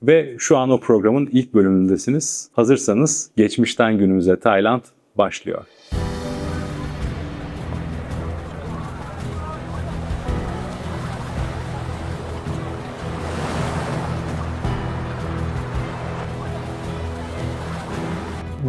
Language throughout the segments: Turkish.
Ve şu an o programın ilk bölümündesiniz. Hazırsanız geçmişten günümüze Tayland başlıyor.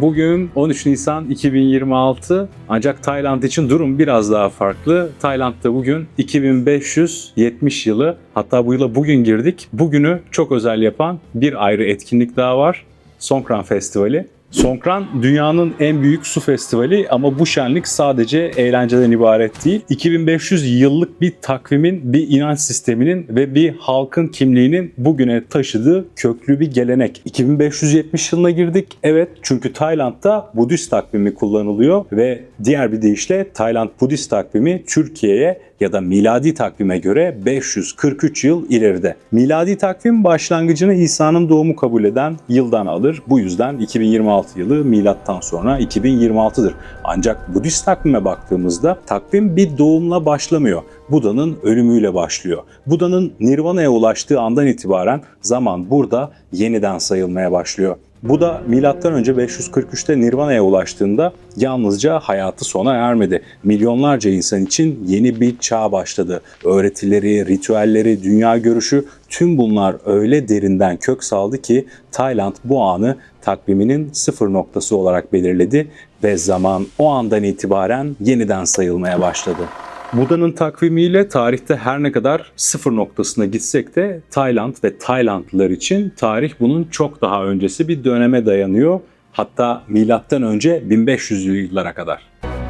Bugün 13 Nisan 2026 ancak Tayland için durum biraz daha farklı. Tayland'da bugün 2570 yılı, hatta bu yıla bugün girdik. Bugünü çok özel yapan bir ayrı etkinlik daha var. Songkran Festivali. Songkran dünyanın en büyük su festivali ama bu şenlik sadece eğlenceden ibaret değil. 2500 yıllık bir takvimin, bir inanç sisteminin ve bir halkın kimliğinin bugüne taşıdığı köklü bir gelenek. 2570 yılına girdik. Evet, çünkü Tayland'da Budist takvimi kullanılıyor ve diğer bir deyişle Tayland Budist takvimi Türkiye'ye ya da miladi takvime göre 543 yıl ileride. Miladi takvim başlangıcını İsa'nın doğumu kabul eden yıldan alır. Bu yüzden 2026 yılı milattan sonra 2026'dır. Ancak Budist takvime baktığımızda takvim bir doğumla başlamıyor. Buda'nın ölümüyle başlıyor. Buda'nın Nirvana'ya ulaştığı andan itibaren zaman burada yeniden sayılmaya başlıyor. Buda M.Ö. 543'te Nirvana'ya ulaştığında yalnızca hayatı sona ermedi. Milyonlarca insan için yeni bir çağ başladı. Öğretileri, ritüelleri, dünya görüşü, tüm bunlar öyle derinden kök saldı ki Tayland bu anı takviminin sıfır noktası olarak belirledi ve zaman o andan itibaren yeniden sayılmaya başladı. Buda'nın takvimiyle tarihte her ne kadar sıfır noktasına gitsek de Tayland ve Taylandlılar için tarih bunun çok daha öncesi bir döneme dayanıyor. Hatta milattan önce 1500'lü yıllara kadar.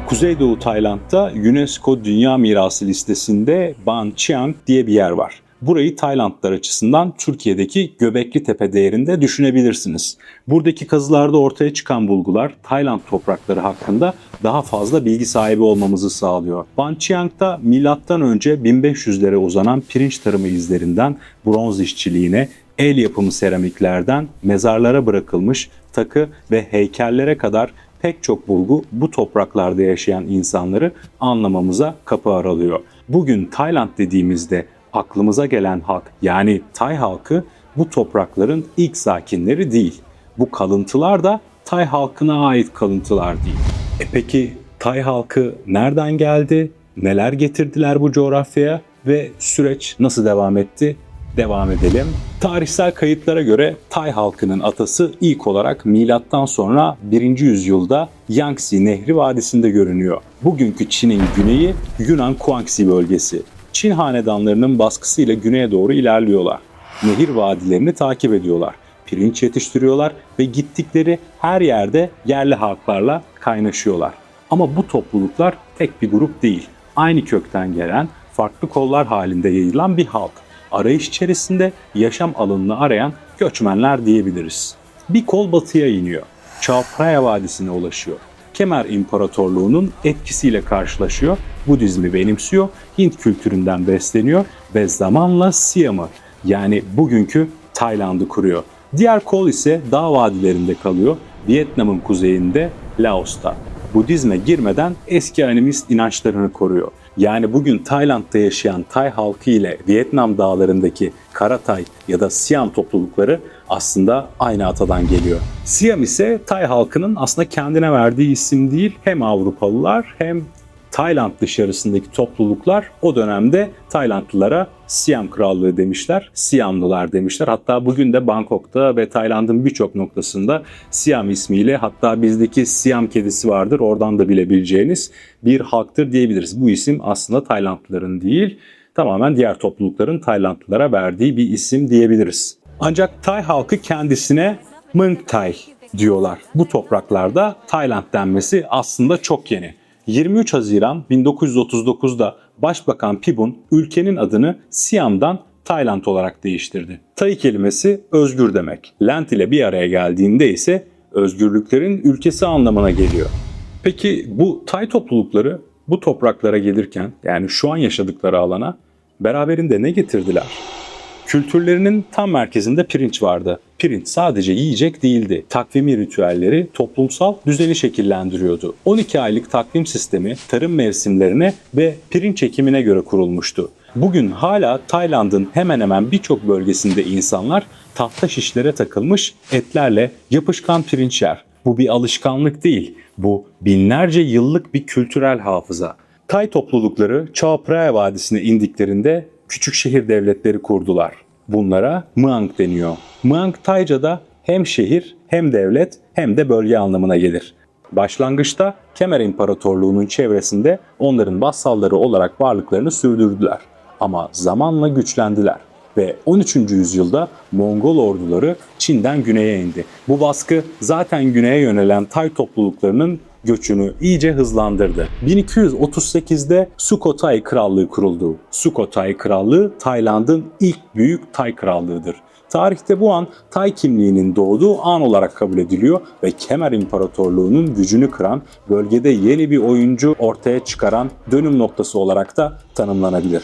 Kuzeydoğu Tayland'da UNESCO Dünya Mirası listesinde Ban Chiang diye bir yer var. Burayı Taylandlılar açısından Türkiye'deki Göbekli Tepe değerinde düşünebilirsiniz. Buradaki kazılarda ortaya çıkan bulgular Tayland toprakları hakkında daha fazla bilgi sahibi olmamızı sağlıyor. Ban Chiang'da M.Ö. 1500'lere uzanan pirinç tarımı izlerinden bronz işçiliğine, el yapımı seramiklerden mezarlara bırakılmış takı ve heykellere kadar pek çok bulgu bu topraklarda yaşayan insanları anlamamıza kapı aralıyor. Bugün Tayland dediğimizde aklımıza gelen halk, yani Tay halkı, bu toprakların ilk sakinleri değil. Bu kalıntılar da Tay halkına ait kalıntılar değil. Peki Tay halkı nereden geldi? Neler getirdiler bu coğrafyaya ve süreç nasıl devam etti? Devam edelim. Tarihsel kayıtlara göre Tay halkının atası ilk olarak milattan sonra 1. yüzyılda Yangtze Nehri Vadisi'nde görünüyor. Bugünkü Çin'in güneyi Yunan Guangxi bölgesi. Çin hanedanlarının baskısıyla güneye doğru ilerliyorlar. Nehir vadilerini takip ediyorlar. Pirinç yetiştiriyorlar ve gittikleri her yerde yerli halklarla kaynaşıyorlar. Ama bu topluluklar tek bir grup değil. Aynı kökten gelen, farklı kollar halinde yayılan bir halk. Arayış içerisinde yaşam alanını arayan göçmenler diyebiliriz. Bir kol batıya iniyor. Chao Phraya Vadisi'ne ulaşıyor. Kemer İmparatorluğu'nun etkisiyle karşılaşıyor, Budizmi benimsiyor, Hint kültüründen besleniyor ve zamanla Siam'ı, yani bugünkü Tayland'ı kuruyor. Diğer kol ise dağ vadilerinde kalıyor, Vietnam'ın kuzeyinde, Laos'ta. Budizme girmeden eski animist inançlarını koruyor. Yani bugün Tayland'da yaşayan Tay halkı ile Vietnam dağlarındaki Karatay ya da Siam toplulukları aslında aynı atadan geliyor. Siam ise Tay halkının aslında kendine verdiği isim değil, hem Avrupalılar hem Tayland dışarısındaki topluluklar o dönemde Taylandlılara Siam Krallığı demişler, Siamlılar demişler. Hatta bugün de Bangkok'ta ve Tayland'ın birçok noktasında Siam ismiyle, hatta bizdeki Siam kedisi vardır, oradan da bilebileceğiniz bir halktır diyebiliriz. Bu isim aslında Taylandlıların değil, tamamen diğer toplulukların Taylandlılara verdiği bir isim diyebiliriz. Ancak Tay halkı kendisine Mung Tay diyorlar. Bu topraklarda Tayland denmesi aslında çok yeni. 23 Haziran 1939'da Başbakan Pibun ülkenin adını Siam'dan Tayland olarak değiştirdi. Tay kelimesi özgür demek. Land ile bir araya geldiğinde ise özgürlüklerin ülkesi anlamına geliyor. Peki bu Tay toplulukları bu topraklara gelirken, yani şu an yaşadıkları alana beraberinde ne getirdiler? Kültürlerinin tam merkezinde pirinç vardı. Pirinç sadece yiyecek değildi. Takvimi ritüelleri toplumsal düzeni şekillendiriyordu. 12 aylık takvim sistemi tarım mevsimlerine ve pirinç ekimine göre kurulmuştu. Bugün hala Tayland'ın hemen hemen birçok bölgesinde insanlar tahta şişlere takılmış etlerle yapışkan pirinç yer. Bu bir alışkanlık değil, bu binlerce yıllık bir kültürel hafıza. Tay toplulukları Chao Phraya Vadisi'ne indiklerinde küçük şehir devletleri kurdular. Bunlara Muang deniyor. Muang Tayca'da hem şehir hem devlet hem de bölge anlamına gelir. Başlangıçta Kemer İmparatorluğu'nun çevresinde onların vassalları olarak varlıklarını sürdürdüler. Ama zamanla güçlendiler ve 13. yüzyılda Mongol orduları Çin'den güneye indi. Bu baskı zaten güneye yönelen Tay topluluklarının göçünü iyice hızlandırdı. 1238'de Sukhothai Krallığı kuruldu. Sukhothai Krallığı Tayland'ın ilk büyük Tay krallığıdır. Tarihte bu an Tay kimliğinin doğduğu an olarak kabul ediliyor ve Kemer İmparatorluğu'nun gücünü kıran, bölgede yeni bir oyuncu ortaya çıkaran dönüm noktası olarak da tanımlanabilir.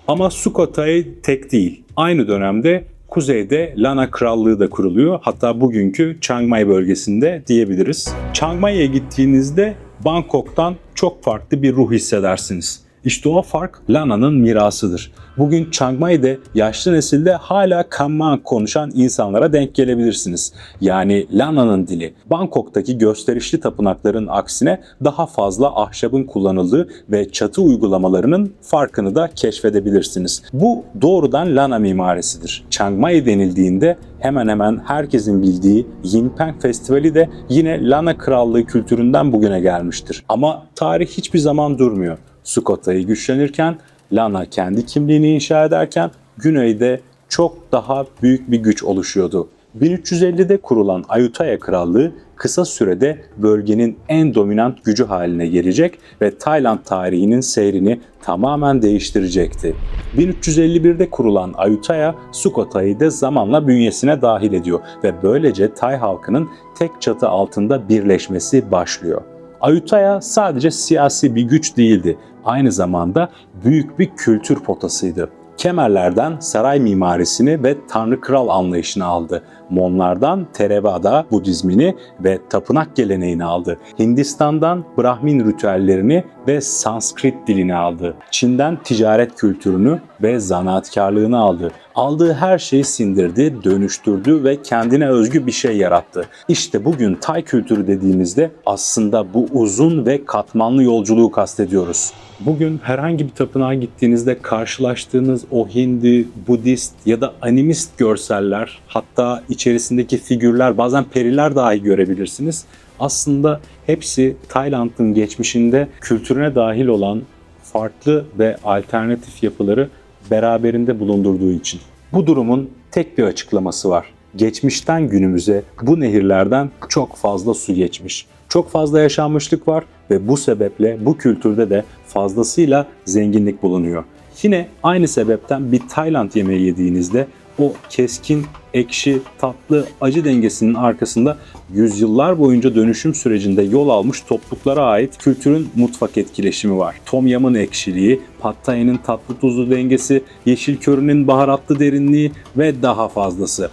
Ama Sukhothai tek değil. Aynı dönemde kuzeyde Lana Krallığı da kuruluyor. Hatta bugünkü Chiang Mai bölgesinde diyebiliriz. Chiang Mai'ye gittiğinizde Bangkok'tan çok farklı bir ruh hissedersiniz. İşte o fark Lana'nın mirasıdır. Bugün Chiang Mai'de yaşlı nesilde hala Kamang konuşan insanlara denk gelebilirsiniz. Yani Lana'nın dili. Bangkok'taki gösterişli tapınakların aksine daha fazla ahşabın kullanıldığı ve çatı uygulamalarının farkını da keşfedebilirsiniz. Bu doğrudan Lana mimarisidir. Chiang Mai denildiğinde hemen hemen herkesin bildiği Yinpeng Festivali de yine Lana Krallığı kültüründen bugüne gelmiştir. Ama tarih hiçbir zaman durmuyor. Sukhothai güçlenirken, Lana kendi kimliğini inşa ederken güneyde çok daha büyük bir güç oluşuyordu. 1350'de kurulan Ayutthaya Krallığı kısa sürede bölgenin en dominant gücü haline gelecek ve Tayland tarihinin seyrini tamamen değiştirecekti. 1351'de kurulan Ayutthaya, Sukhothai'yi de zamanla bünyesine dahil ediyor ve böylece Tay halkının tek çatı altında birleşmesi başlıyor. Ayutthaya sadece siyasi bir güç değildi, aynı zamanda büyük bir kültür potasıydı. Kemerlerden saray mimarisini ve tanrı kral anlayışını aldı. Monlardan Theravada Budizmini ve tapınak geleneğini aldı. Hindistan'dan Brahmin ritüellerini ve Sanskrit dilini aldı. Çin'den ticaret kültürünü ve zanaatkarlığını aldı. Aldığı her şeyi sindirdi, dönüştürdü ve kendine özgü bir şey yarattı. İşte bugün Tay kültürü dediğimizde aslında bu uzun ve katmanlı yolculuğu kastediyoruz. Bugün herhangi bir tapınağa gittiğinizde karşılaştığınız o Hindi, Budist ya da animist görseller, hatta içerisindeki figürler, bazen periler dahi görebilirsiniz. Aslında hepsi Tayland'ın geçmişinde kültürüne dahil olan farklı ve alternatif yapıları beraberinde bulundurduğu için. Bu durumun tek bir açıklaması var. Geçmişten günümüze bu nehirlerden çok fazla su geçmiş. Çok fazla yaşanmışlık var ve bu sebeple bu kültürde de fazlasıyla zenginlik bulunuyor. Yine aynı sebepten bir Tayland yemeği yediğinizde o keskin, ekşi, tatlı, acı dengesinin arkasında yüzyıllar boyunca dönüşüm sürecinde yol almış topluluklara ait kültürün mutfak etkileşimi var. Tom yum'un ekşiliği, Pad Thai'nin tatlı tuzlu dengesi, yeşil körinin baharatlı derinliği ve daha fazlası.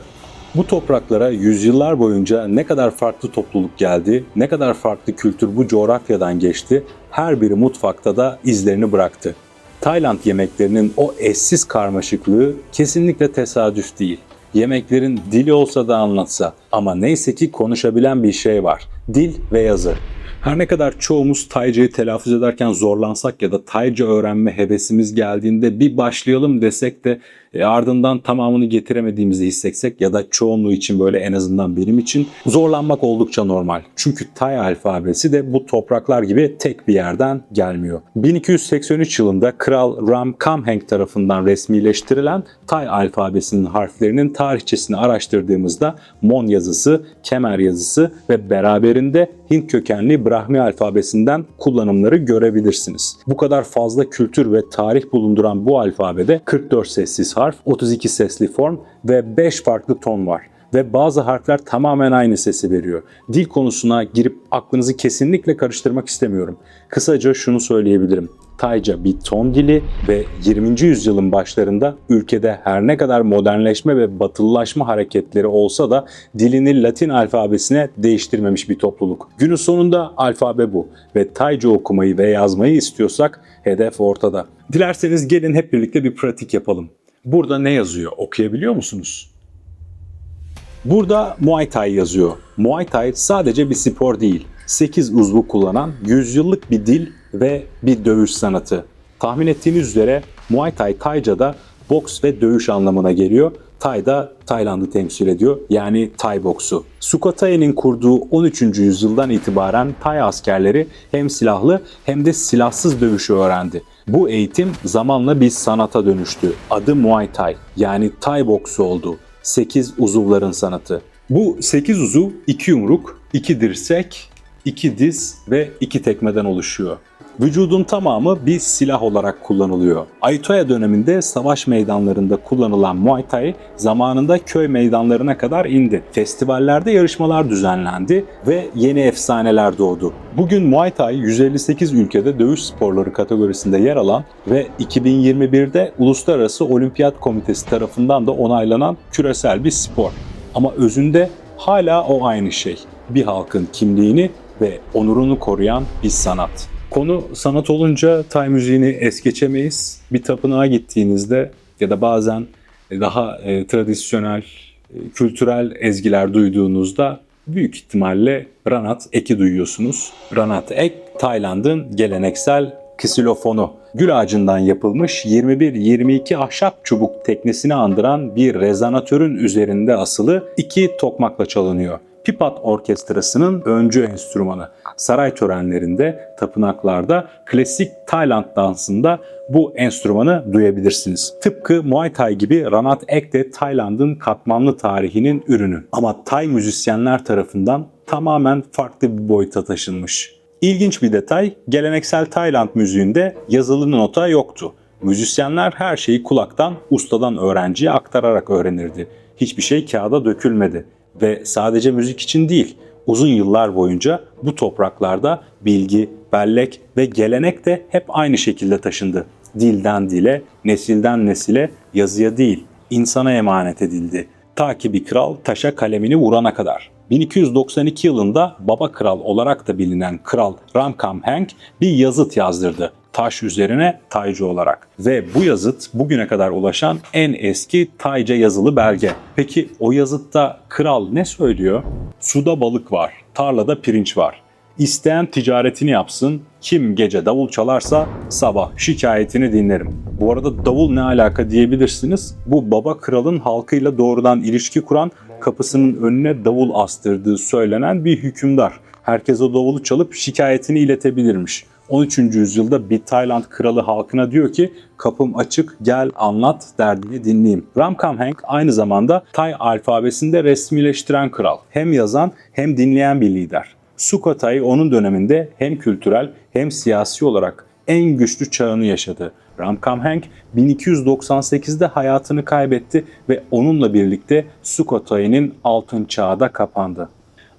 Bu topraklara yüzyıllar boyunca ne kadar farklı topluluk geldi, ne kadar farklı kültür bu coğrafyadan geçti, her biri mutfakta da izlerini bıraktı. Tayland yemeklerinin o eşsiz karmaşıklığı kesinlikle tesadüf değil. Yemeklerin dili olsa da anlatsa ama neyse ki konuşabilen bir şey var. Dil ve yazı. Her ne kadar çoğumuz Tayca'yı telaffuz ederken zorlansak ya da Tayca öğrenme hevesimiz geldiğinde bir başlayalım desek de ardından tamamını getiremediğimizi hissetsek ya da çoğunluğu için böyle en azından benim için zorlanmak oldukça normal. Çünkü Tay alfabesi de bu topraklar gibi tek bir yerden gelmiyor. 1283 yılında Kral Ram Khamhaeng tarafından resmileştirilen Tay alfabesinin harflerinin tarihçesini araştırdığımızda Mon yazısı, Kemer yazısı ve beraberinde Hint kökenli Brahmi alfabesinden kullanımları görebilirsiniz. Bu kadar fazla kültür ve tarih bulunduran bu alfabede 44 sessiz harf, 32 sesli form ve 5 farklı ton var. Ve bazı harfler tamamen aynı sesi veriyor. Dil konusuna girip aklınızı kesinlikle karıştırmak istemiyorum. Kısaca şunu söyleyebilirim. Tayca bir ton dili ve 20. yüzyılın başlarında ülkede her ne kadar modernleşme ve batılılaşma hareketleri olsa da dilini Latin alfabesine değiştirmemiş bir topluluk. Günün sonunda alfabe bu ve Tayca okumayı ve yazmayı istiyorsak hedef ortada. Dilerseniz gelin hep birlikte bir pratik yapalım. Burada ne yazıyor? Okuyabiliyor musunuz? Burada Muay Thai yazıyor. Muay Thai sadece bir spor değil. 8 uzvu kullanan yüzyıllık bir dil ve bir dövüş sanatı. Tahmin ettiğiniz üzere Muay Thai Tayca'da boks ve dövüş anlamına geliyor. Thai da Tayland'ı temsil ediyor. Yani Thai boksu. Sukhothai'nin kurduğu 13. yüzyıldan itibaren Thai askerleri hem silahlı hem de silahsız dövüşü öğrendi. Bu eğitim zamanla bir sanata dönüştü. Adı Muay Thai yani Thai boksu oldu. 8 uzuvların sanatı. Bu 8 uzuv 2 yumruk, 2 dirsek, 2 diz ve 2 tekmeden oluşuyor. Vücudun tamamı bir silah olarak kullanılıyor. Ayutthaya döneminde savaş meydanlarında kullanılan Muay Thai zamanında köy meydanlarına kadar indi. Festivallerde yarışmalar düzenlendi ve yeni efsaneler doğdu. Bugün Muay Thai 158 ülkede dövüş sporları kategorisinde yer alan ve 2021'de Uluslararası Olimpiyat Komitesi tarafından da onaylanan küresel bir spor. Ama özünde hala o aynı şey. Bir halkın kimliğini ve onurunu koruyan bir sanat. Konu sanat olunca Tay müziğini es geçemeyiz. Bir tapınağa gittiğinizde ya da bazen daha tradisyonel, kültürel ezgiler duyduğunuzda büyük ihtimalle Ranat Ek'i duyuyorsunuz. Ranat Ek, Tayland'ın geleneksel ksilofonu. Gül ağacından yapılmış 21-22 ahşap çubuk teknesini andıran bir rezonatörün üzerinde asılı 2 tokmakla çalınıyor. Pipat Orkestrası'nın öncü enstrümanı. Saray törenlerinde, tapınaklarda, klasik Tayland dansında bu enstrümanı duyabilirsiniz. Tıpkı Muay Thai gibi Ranat Ek de Tayland'ın katmanlı tarihinin ürünü. Ama Tay müzisyenler tarafından tamamen farklı bir boyuta taşınmış. İlginç bir detay, geleneksel Tayland müziğinde yazılı nota yoktu. Müzisyenler her şeyi kulaktan, ustadan öğrenciye aktararak öğrenirdi. Hiçbir şey kağıda dökülmedi. Ve sadece müzik için değil, uzun yıllar boyunca bu topraklarda bilgi, bellek ve gelenek de hep aynı şekilde taşındı. Dilden dile, nesilden nesile, yazıya değil, insana emanet edildi. Ta ki bir kral taşa kalemini vurana kadar. 1292 yılında Baba Kral olarak da bilinen Kral Ramkhamhaeng bir yazıt yazdırdı. Taş üzerine Taycı olarak. Ve bu yazıt bugüne kadar ulaşan en eski Tayca yazılı belge. Peki o yazıtta kral ne söylüyor? Suda balık var, tarlada pirinç var. İsteyen ticaretini yapsın, kim gece davul çalarsa sabah şikayetini dinlerim. Bu arada davul ne alaka diyebilirsiniz. Bu baba kralın halkıyla doğrudan ilişki kuran, kapısının önüne davul astırdığı söylenen bir hükümdar. Herkes o davulu çalıp şikayetini iletebilirmiş. 13. yüzyılda bir Tayland kralı halkına diyor ki kapım açık gel anlat derdini dinleyeyim. Ramkhamhaeng aynı zamanda Tay alfabesinde resmileştiren kral. Hem yazan hem dinleyen bir lider. Sukhothai onun döneminde hem kültürel hem siyasi olarak en güçlü çağını yaşadı. Ramkhamhaeng 1298'de hayatını kaybetti ve onunla birlikte Sukhothai'nin altın çağı da kapandı.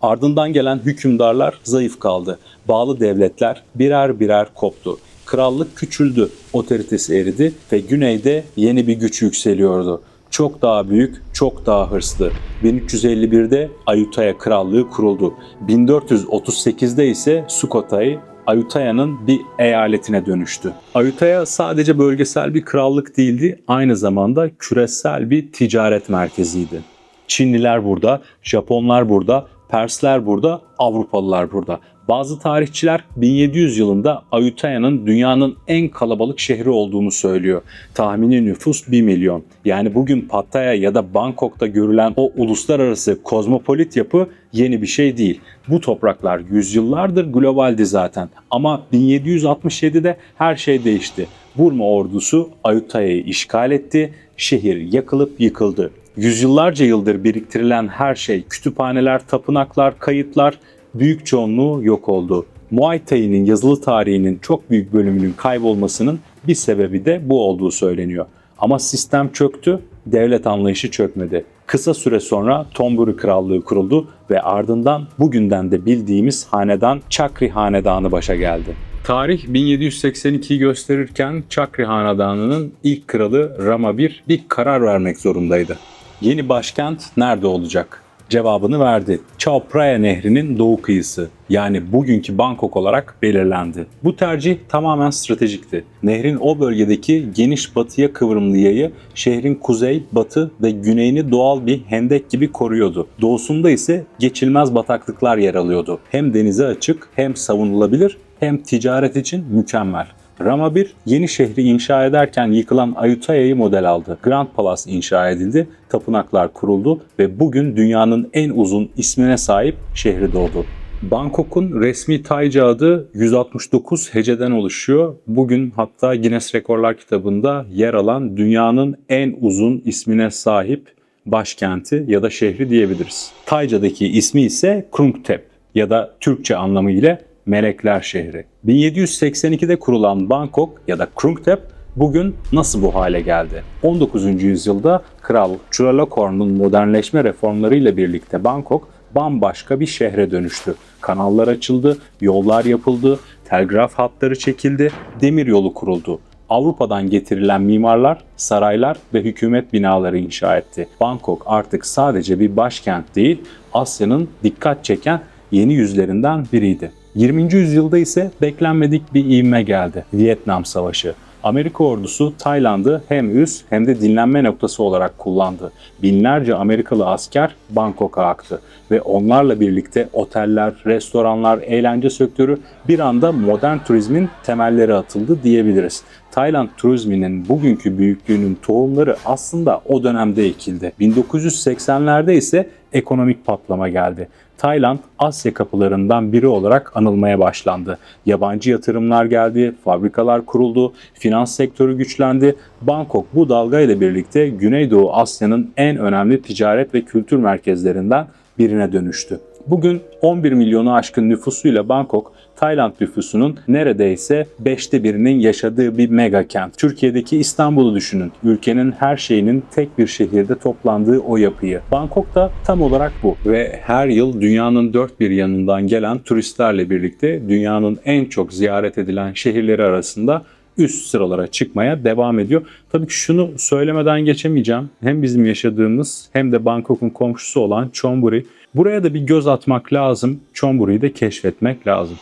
Ardından gelen hükümdarlar zayıf kaldı. Bağlı devletler birer birer koptu. Krallık küçüldü, otoritesi eridi ve güneyde yeni bir güç yükseliyordu. Çok daha büyük, çok daha hırslı. 1351'de Ayutthaya Krallığı kuruldu. 1438'de ise Sukhothai Ayutthaya'nın bir eyaletine dönüştü. Ayutthaya sadece bölgesel bir krallık değildi, aynı zamanda küresel bir ticaret merkeziydi. Çinliler burada, Japonlar burada, Persler burada, Avrupalılar burada. Bazı tarihçiler 1700 yılında Ayutthaya'nın dünyanın en kalabalık şehri olduğunu söylüyor. Tahmini nüfus 1 milyon. Yani bugün Pattaya ya da Bangkok'ta görülen o uluslararası kozmopolit yapı yeni bir şey değil. Bu topraklar yüzyıllardır globaldi zaten. Ama 1767'de her şey değişti. Burma ordusu Ayutthaya'yı işgal etti, şehir yakılıp yıkıldı. Yüzyıllarca yıldır biriktirilen her şey, kütüphaneler, tapınaklar, kayıtlar, büyük çoğunluğu yok oldu. Muay Thai'nin yazılı tarihinin çok büyük bölümünün kaybolmasının bir sebebi de bu olduğu söyleniyor. Ama sistem çöktü, devlet anlayışı çökmedi. Kısa süre sonra Thonburi Krallığı kuruldu ve ardından bugünden de bildiğimiz hanedan Chakri Hanedanı başa geldi. Tarih 1782'yi gösterirken Chakri Hanedanı'nın ilk kralı Rama I bir karar vermek zorundaydı. Yeni başkent nerede olacak? cevabını verdi. Chao Phraya Nehri'nin doğu kıyısı, yani bugünkü Bangkok olarak belirlendi. Bu tercih tamamen stratejikti. Nehrin o bölgedeki geniş batıya kıvrımlı yayı şehrin kuzey, batı ve güneyini doğal bir hendek gibi koruyordu. Doğusunda ise geçilmez bataklıklar yer alıyordu. Hem denize açık, hem savunulabilir, hem ticaret için mükemmel. Rama I yeni şehri inşa ederken yıkılan Ayutthaya'yı model aldı. Grand Palace inşa edildi, tapınaklar kuruldu ve bugün dünyanın en uzun ismine sahip şehri doğdu. Bangkok'un resmi Tayca adı 169 heceden oluşuyor. Bugün hatta Guinness Rekorlar kitabında yer alan dünyanın en uzun ismine sahip başkenti ya da şehri diyebiliriz. Tayca'daki ismi ise Krungthep ya da Türkçe anlamıyla Melekler Şehri. 1782'de kurulan Bangkok ya da Krungthep bugün nasıl bu hale geldi? 19. yüzyılda Kral Chulalongkorn'un modernleşme reformlarıyla birlikte Bangkok bambaşka bir şehre dönüştü. Kanallar açıldı, yollar yapıldı, telgraf hatları çekildi, demiryolu kuruldu. Avrupa'dan getirilen mimarlar, saraylar ve hükümet binaları inşa etti. Bangkok artık sadece bir başkent değil, Asya'nın dikkat çeken yeni yüzlerinden biriydi. 20. yüzyılda ise beklenmedik bir ivme geldi. Vietnam Savaşı. Amerika ordusu Tayland'ı hem üs hem de dinlenme noktası olarak kullandı. Binlerce Amerikalı asker Bangkok'a aktı ve onlarla birlikte oteller, restoranlar, eğlence sektörü bir anda modern turizmin temelleri atıldı diyebiliriz. Tayland turizminin bugünkü büyüklüğünün tohumları aslında o dönemde ekildi. 1980'lerde ise ekonomik patlama geldi. Tayland, Asya kapılarından biri olarak anılmaya başlandı. Yabancı yatırımlar geldi, fabrikalar kuruldu, finans sektörü güçlendi. Bangkok bu dalgayla birlikte Güneydoğu Asya'nın en önemli ticaret ve kültür merkezlerinden birine dönüştü. Bugün 11 milyonu aşkın nüfusuyla Bangkok, Tayland nüfusunun neredeyse 1/5'inin yaşadığı bir mega kent. Türkiye'deki İstanbul'u düşünün. Ülkenin her şeyinin tek bir şehirde toplandığı o yapıyı. Bangkok da tam olarak bu. Ve her yıl dünyanın dört bir yanından gelen turistlerle birlikte dünyanın en çok ziyaret edilen şehirleri arasında üst sıralara çıkmaya devam ediyor. Tabii ki şunu söylemeden geçemeyeceğim. Hem bizim yaşadığımız hem de Bangkok'un komşusu olan Chonburi. Buraya da bir göz atmak lazım. Chonburi'yi de keşfetmek lazım.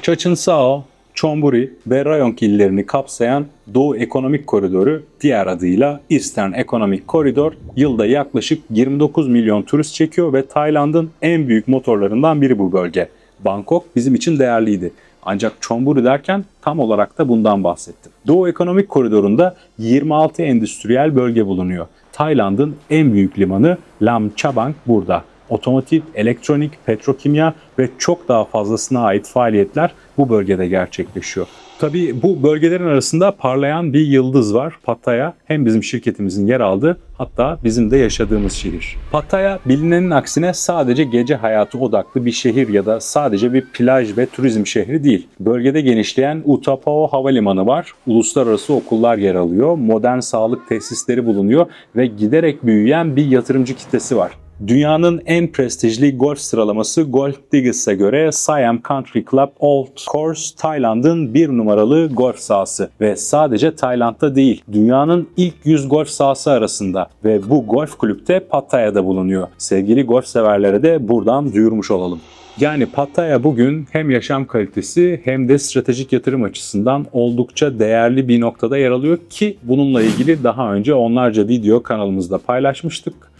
Chachoengsao, Chonburi ve Rayong illerini kapsayan Doğu Ekonomik Koridoru, diğer adıyla Eastern Economic Corridor, yılda yaklaşık 29 milyon turist çekiyor ve Tayland'ın en büyük motorlarından biri bu bölge. Bangkok bizim için değerliydi. Ancak Chonburi derken tam olarak da bundan bahsettim. Doğu Ekonomik Koridor'unda 26 endüstriyel bölge bulunuyor. Tayland'ın en büyük limanı Lam Chabang burada. Otomotiv, elektronik, petrokimya ve çok daha fazlasına ait faaliyetler bu bölgede gerçekleşiyor. Tabii bu bölgelerin arasında parlayan bir yıldız var, Pattaya. Hem bizim şirketimizin yer aldığı, hatta bizim de yaşadığımız şehir. Pattaya bilinenin aksine sadece gece hayatı odaklı bir şehir ya da sadece bir plaj ve turizm şehri değil. Bölgede genişleyen Utapao Havalimanı var, uluslararası okullar yer alıyor, modern sağlık tesisleri bulunuyor ve giderek büyüyen bir yatırımcı kitlesi var. Dünyanın en prestijli golf sıralaması Golf Diggers'a göre Siam Country Club Old Course, Tayland'ın bir numaralı golf sahası. Ve sadece Tayland'da değil, dünyanın ilk 100 golf sahası arasında ve bu golf kulüpte Pattaya'da bulunuyor. Sevgili golf severlere de buradan duyurmuş olalım. Yani Pattaya bugün hem yaşam kalitesi hem de stratejik yatırım açısından oldukça değerli bir noktada yer alıyor ki bununla ilgili daha önce onlarca video kanalımızda paylaşmıştık.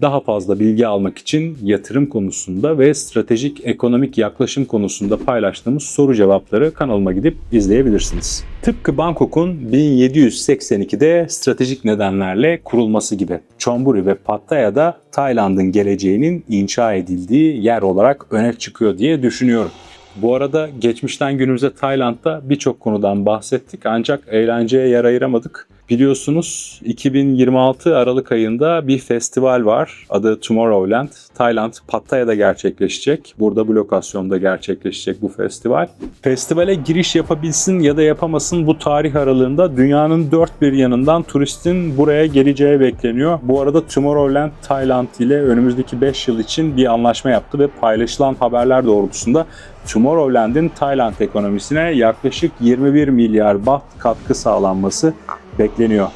Daha fazla bilgi almak için yatırım konusunda ve stratejik ekonomik yaklaşım konusunda paylaştığımız soru cevapları kanalıma gidip izleyebilirsiniz. Tıpkı Bangkok'un 1782'de stratejik nedenlerle kurulması gibi Chonburi ve Pattaya da Tayland'ın geleceğinin inşa edildiği yer olarak öne çıkıyor diye düşünüyorum. Bu arada geçmişten günümüze Tayland'da birçok konudan bahsettik ancak eğlenceye yer ayıramadık. Biliyorsunuz 2026 Aralık ayında bir festival var. Adı Tomorrowland. Tayland, Pattaya'da gerçekleşecek. Burada bu lokasyonda gerçekleşecek bu festival. Festivale giriş yapabilsin ya da yapamasın bu tarih aralığında dünyanın dört bir yanından turistin buraya geleceği bekleniyor. Bu arada Tomorrowland Tayland ile önümüzdeki 5 yıl için bir anlaşma yaptı ve paylaşılan haberler doğrultusunda Tomorrowland'in Tayland ekonomisine yaklaşık 21 milyar baht katkı sağlanması bekleniyor.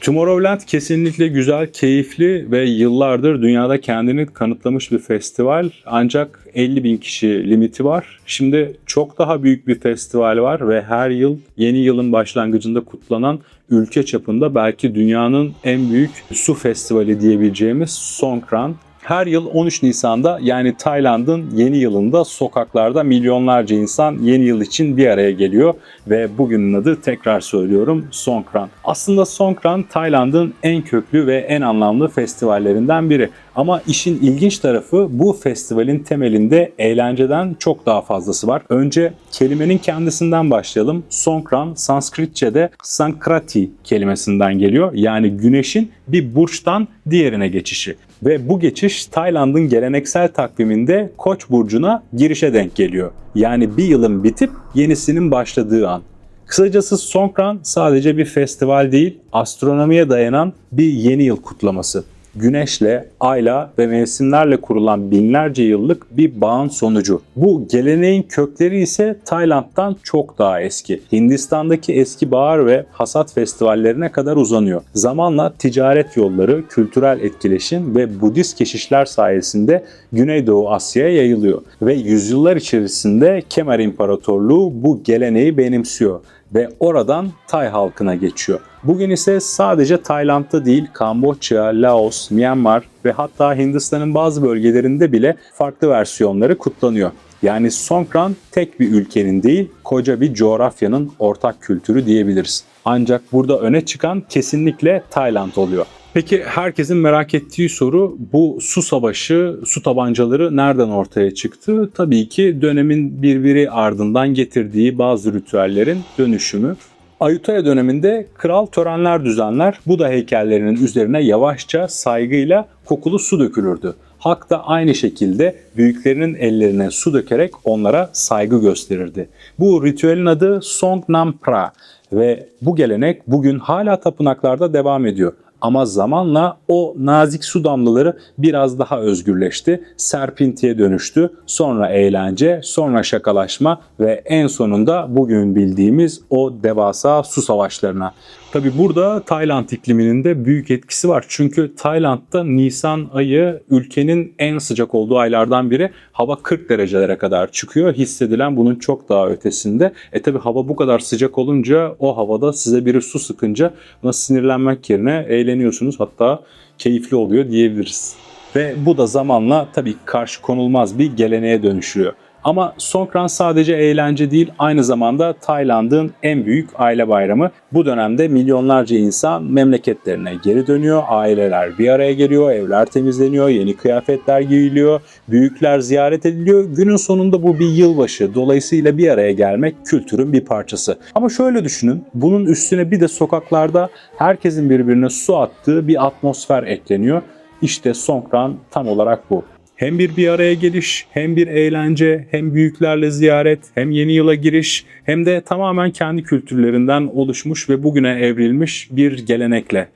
Tomorrowland kesinlikle güzel, keyifli ve yıllardır dünyada kendini kanıtlamış bir festival. Ancak 50.000 kişi limiti var. Şimdi çok daha büyük bir festival var ve her yıl yeni yılın başlangıcında kutlanan ülke çapında belki dünyanın en büyük su festivali diyebileceğimiz Songkran. Her yıl 13 Nisan'da yani Tayland'ın yeni yılında sokaklarda milyonlarca insan yeni yıl için bir araya geliyor ve bugünün adı, tekrar söylüyorum, Songkran. Aslında Songkran Tayland'ın en köklü ve en anlamlı festivallerinden biri. Ama işin ilginç tarafı bu festivalin temelinde eğlenceden çok daha fazlası var. Önce kelimenin kendisinden başlayalım. Songkran Sanskritçe'de Sankrati kelimesinden geliyor. Yani güneşin bir burçtan diğerine geçişi. Ve bu geçiş Tayland'ın geleneksel takviminde Koç burcuna girişe denk geliyor. Yani bir yılın bitip yenisinin başladığı an. Kısacası Songkran sadece bir festival değil, astronomiye dayanan bir yeni yıl kutlaması. Güneşle, ayla ve mevsimlerle kurulan binlerce yıllık bir bağın sonucu. Bu geleneğin kökleri ise Tayland'dan çok daha eski. Hindistan'daki eski bahar ve hasat festivallerine kadar uzanıyor. Zamanla ticaret yolları, kültürel etkileşim ve Budist keşişler sayesinde Güneydoğu Asya'ya yayılıyor. Ve yüzyıllar içerisinde Kemer İmparatorluğu bu geleneği benimsiyor ve oradan Tay halkına geçiyor. Bugün ise sadece Tayland'da değil, Kamboçya, Laos, Myanmar ve hatta Hindistan'ın bazı bölgelerinde bile farklı versiyonları kutlanıyor. Yani Songkran tek bir ülkenin değil, koca bir coğrafyanın ortak kültürü diyebiliriz. Ancak burada öne çıkan kesinlikle Tayland oluyor. Peki herkesin merak ettiği soru, bu su savaşı, su tabancaları nereden ortaya çıktı? Tabii ki dönemin birbiri ardından getirdiği bazı ritüellerin dönüşümü. Ayutthaya döneminde kral törenler düzenler, Buda heykellerinin üzerine yavaşça saygıyla kokulu su dökülürdü. Halk da aynı şekilde büyüklerinin ellerine su dökerek onlara saygı gösterirdi. Bu ritüelin adı Songnam-pra ve bu gelenek bugün hala tapınaklarda devam ediyor. Ama zamanla o nazik su damlaları biraz daha özgürleşti, serpintiye dönüştü, sonra eğlence, sonra şakalaşma ve en sonunda bugün bildiğimiz o devasa su savaşlarına. Tabi burada Tayland ikliminin de büyük etkisi var. Çünkü Tayland'da Nisan ayı ülkenin en sıcak olduğu aylardan biri. Hava 40 derecelere kadar çıkıyor. Hissedilen bunun çok daha ötesinde. Tabi hava bu kadar sıcak olunca, o havada size biri su sıkınca buna sinirlenmek yerine eğleniyorsunuz. Hatta keyifli oluyor diyebiliriz. Ve bu da zamanla tabii karşı konulmaz bir geleneğe dönüşüyor. Ama Songkran sadece eğlence değil, aynı zamanda Tayland'ın en büyük aile bayramı. Bu dönemde milyonlarca insan memleketlerine geri dönüyor, aileler bir araya geliyor, evler temizleniyor, yeni kıyafetler giyiliyor, büyükler ziyaret ediliyor. Günün sonunda bu bir yılbaşı, dolayısıyla bir araya gelmek kültürün bir parçası. Ama şöyle düşünün, bunun üstüne bir de sokaklarda herkesin birbirine su attığı bir atmosfer ekleniyor. İşte Songkran tam olarak bu. Hem bir araya geliş, hem bir eğlence, hem büyüklerle ziyaret, hem yeni yıla giriş, hem de tamamen kendi kültürlerinden oluşmuş ve bugüne evrilmiş bir gelenekle.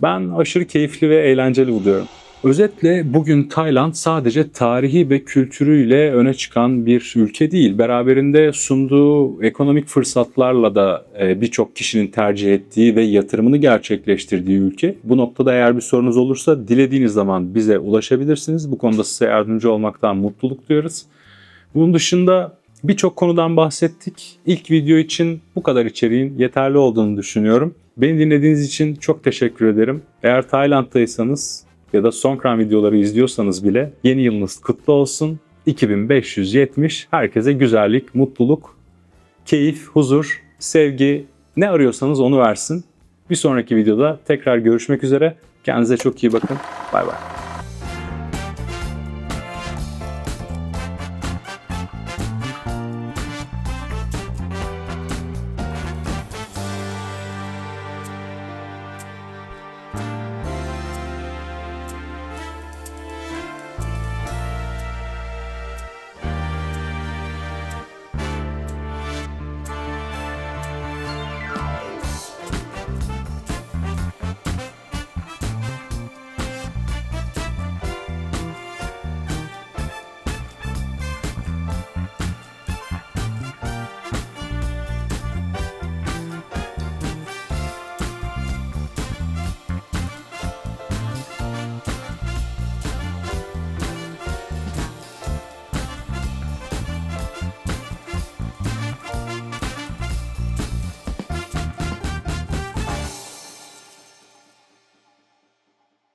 Ben aşırı keyifli ve eğlenceli buluyorum. Özetle bugün Tayland sadece tarihi ve kültürüyle öne çıkan bir ülke değil. Beraberinde sunduğu ekonomik fırsatlarla da birçok kişinin tercih ettiği ve yatırımını gerçekleştirdiği ülke. Bu noktada eğer bir sorunuz olursa dilediğiniz zaman bize ulaşabilirsiniz. Bu konuda size yardımcı olmaktan mutluluk duyarız. Bunun dışında birçok konudan bahsettik. İlk video için bu kadar içeriğin yeterli olduğunu düşünüyorum. Beni dinlediğiniz için çok teşekkür ederim. Eğer Tayland'daysanız ya da Songkran videoları izliyorsanız bile yeni yılınız kutlu olsun. 2570 herkese güzellik, mutluluk, keyif, huzur, sevgi, ne arıyorsanız onu versin. Bir sonraki videoda tekrar görüşmek üzere. Kendinize çok iyi bakın. Bay bay.